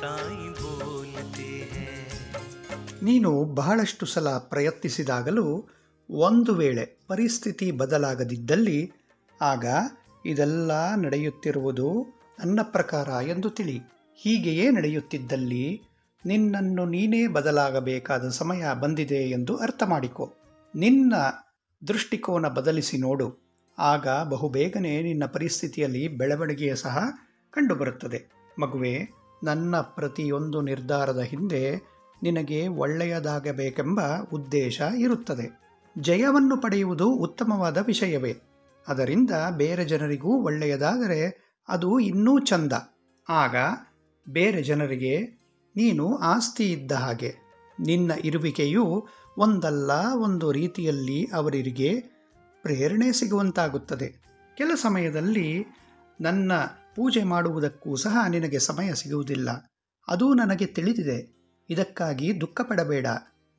साईं बोलते हैं. ನೀನು ಬಹಳಷ್ಟು ಸಲ ಪ್ರಯತ್ನಿಸಿದಾಗಲೂ ಒಂದು ವೇಳೆ ಪರಿಸ್ಥಿತಿ ಬದಲಾಗದಿದ್ದಲ್ಲಿ ಆಗ ಇದೆಲ್ಲ ನಡೆಯುತ್ತಿರುವುದು ನನ್ನ ಪ್ರಕಾರ ಎಂದು ತಿಳಿ. ಹೀಗೆಯೇ ನಡೆಯುತ್ತಿದ್ದಲ್ಲಿ ನಿನ್ನನ್ನು ನೀನೇ ಬದಲಾಗಬೇಕಾದ ಸಮಯ ಬಂದಿದೆ ಎಂದು ಅರ್ಥ ಮಾಡಿಕೊ. ನಿನ್ನ ದೃಷ್ಟಿಕೋನ ಬದಲಿಸಿ ನೋಡು. ಆಗ ಬಹುಬೇಗನೆ ನಿನ್ನ ಪರಿಸ್ಥಿತಿಯಲ್ಲಿ ಬೆಳವಣಿಗೆಯ ಸಹ ಕಂಡುಬರುತ್ತದೆ. ಮಗುವೆ, ನನ್ನ ಪ್ರತಿಯೊಂದು ನಿರ್ಧಾರದ ಹಿಂದೆ ನಿನಗೆ ಒಳ್ಳೆಯದಾಗಬೇಕೆಂಬ ಉದ್ದೇಶ ಇರುತ್ತದೆ. ಜಯವನ್ನು ಪಡೆಯುವುದು ಉತ್ತಮವಾದ ವಿಷಯವೇ. ಅದರಿಂದ ಬೇರೆ ಜನರಿಗೂ ಒಳ್ಳೆಯದಾದರೆ ಅದು ಇನ್ನೂ ಚಂದ. ಆಗ ಬೇರೆ ಜನರಿಗೆ ನೀನು ಆಸ್ತಿ ಇದ್ದ ಹಾಗೆ. ನಿನ್ನ ಇರುವಿಕೆಯು ಒಂದಲ್ಲ ಒಂದು ರೀತಿಯಲ್ಲಿ ಅವರಿಗೆ ಪ್ರೇರಣೆ ಸಿಗುವಂತಾಗುತ್ತದೆ. ಕೆಲ ಸಮಯದಲ್ಲಿ ನನ್ನ ಪೂಜೆ ಮಾಡುವುದಕ್ಕೂ ಸಹ ನಿನಗೆ ಸಮಯ ಸಿಗುವುದಿಲ್ಲ. ಅದು ನನಗೆ ತಿಳಿದಿದೆ. ಇದಕ್ಕಾಗಿ ದುಃಖಪಡಬೇಡ.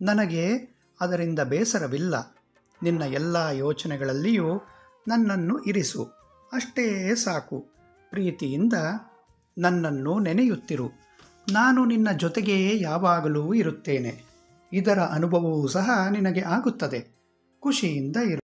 ನನಗೆ ಅದರಿಂದ ಬೇಸರವಿಲ್ಲ. ನಿನ್ನ ಎಲ್ಲ ಯೋಚನೆಗಳಲ್ಲಿಯೂ ನನ್ನನ್ನು ಇರಿಸು. ಅಷ್ಟೇ ಸಾಕು. ಪ್ರೀತಿಯಿಂದ ನನ್ನನ್ನು ನೆನೆಯುತ್ತಿರು. ನಾನು ನಿನ್ನ ಜೊತೆಗೆಯೇ ಯಾವಾಗಲೂ ಇರುತ್ತೇನೆ. ಇದರ ಅನುಭವವೂ ಸಹ ನಿನಗೆ ಆಗುತ್ತದೆ. ಖುಷಿಯಿಂದ ಇರು.